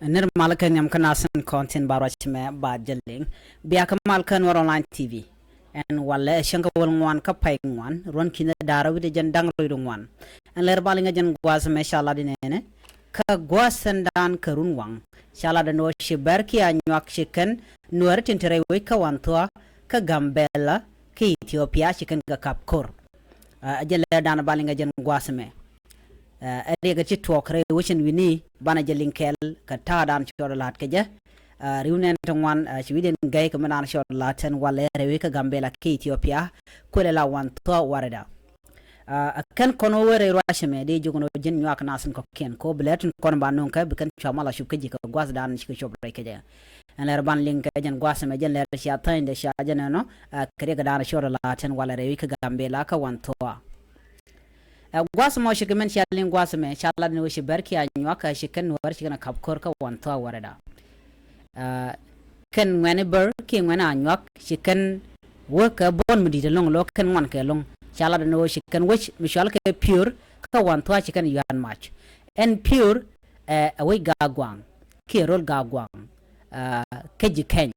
Nirmal kan yam kanasan content barachme ba jelling biya kamal kan war online tv en wala shanka wal ngwan ka pay ngwan ron kina dara wi de jan dang roy ngwan en ler balinga jan gwas me shala dinene ka gwasan dan karun wang shala da no shibar ki anyak shikan nuer tintere we ka wanthɔ ka Gambella ka Ethiopia shikan ga kapkor ajele dan balinga jan gwas me ga ci tokre wicin wini bana jelin kel ka ta dan chor lat ke je riunen tongwan sweden gay ka manan chor laten wala rewe ka Gambella ka Ethiopia ko le la wanthɔ warada kan kono were rashme de jogono jin nyak nasin ko ken ko bletun kon banon ka bikan chamala shubke ji ka gwas dan shi ko ke je en ler ban link jan gwas me jan ler sha tan de sha janano kare ga dan chor laten wala rewe ka Gambella ka wanthɔ gwas mo shi kemen shalin gwas me shala no shi barki anyu aka shi kan war shi kana kapkor ka wanthɔ warada kan wani ber ki wani anyu shi kan worka bon mudi de long lo kan wan ke long shala no shi kan which mishal ke pure ka wanthɔ shi kan yan match en pure away gagwang ki rol gagwang ke ji ken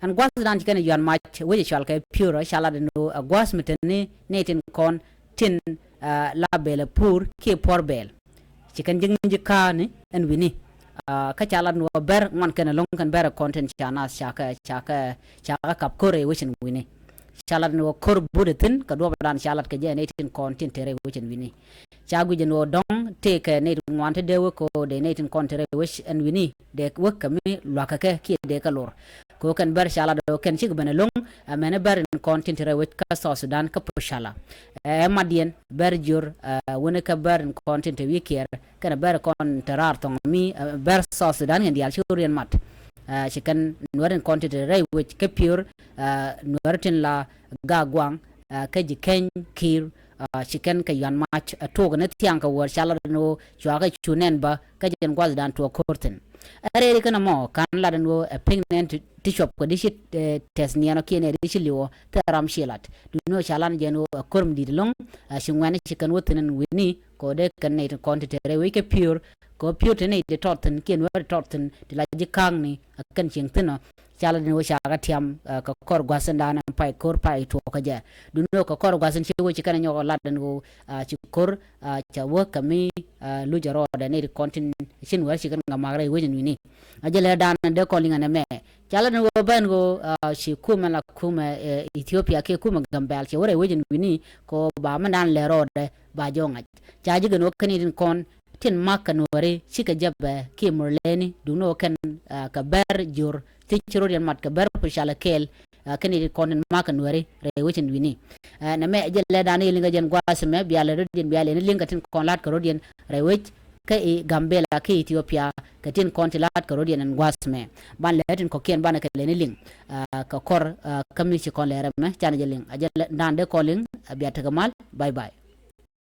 an gwas dan shi kan yan match which shal ke pure shala no gwas mitene netin kon tin la bele pour ki porbel chicken jingi kani en wini ka chala no ber ngon ken long kan ber content chana chaka kapkore wishin wini chala no kor budetin ka do dan chala ke je netin content tere wishin wini chagu je no dong take net wante de ko de netin content wish en wini de wak mi lwaka ke ki de ka lor ko kan ber chala do ken chig bene long amene ber content tere wit ka so Sudan ka pushala madien ber jur wona ka ber content wikier kana ber kon terar tong mi ber so Sudan en dial churien mat chikan nuer content tere wit ka pure nuertin la gagwang ka jiken kir chicken ka yan match to ne tiang ka war chala no chwa ka chunen ba ka jen gwal dan to korten are kana mo kan la no pingnen ti shop ko dishi test ni ano kine dishi liwo taram shilat du no chala jeno korm di long shingwane chicken woten wini ko de kan ne content re we ke pure ko pure ne de totten ken war totten de la jikang ni kan ching tino chala no shaga tiam ka kor gwasan dan pai kor pai to ka ja du no ka kor gwasan chi wo chikan nyo la dan go chi kor cha wo kami lu jaro da ne content shin war chikan ngamare we ni ajele dan de calling na me chala no ban go shi kuma la kuma Ethiopia ke kuma Gambella che wore we ni ko ba man dan le ro de ba jonga cha ji no kan din kon tin makanore shika jabba ki murleni du no kan ka ber jur tichiro yan mat ka ber pushala kel kani konen makanore re wichin wini na me jelle dani linga jen gwas me biale rodien biale ni linga tin kon lat ka rodien re wich ka Gambella ka Ethiopia ka tin kon lat ka rodien en gwas me ban le tin ko ken ban ka le ni ling ka kor kamni ci kon le rem me chan jeling ajelle dan de calling biata kamal bye bye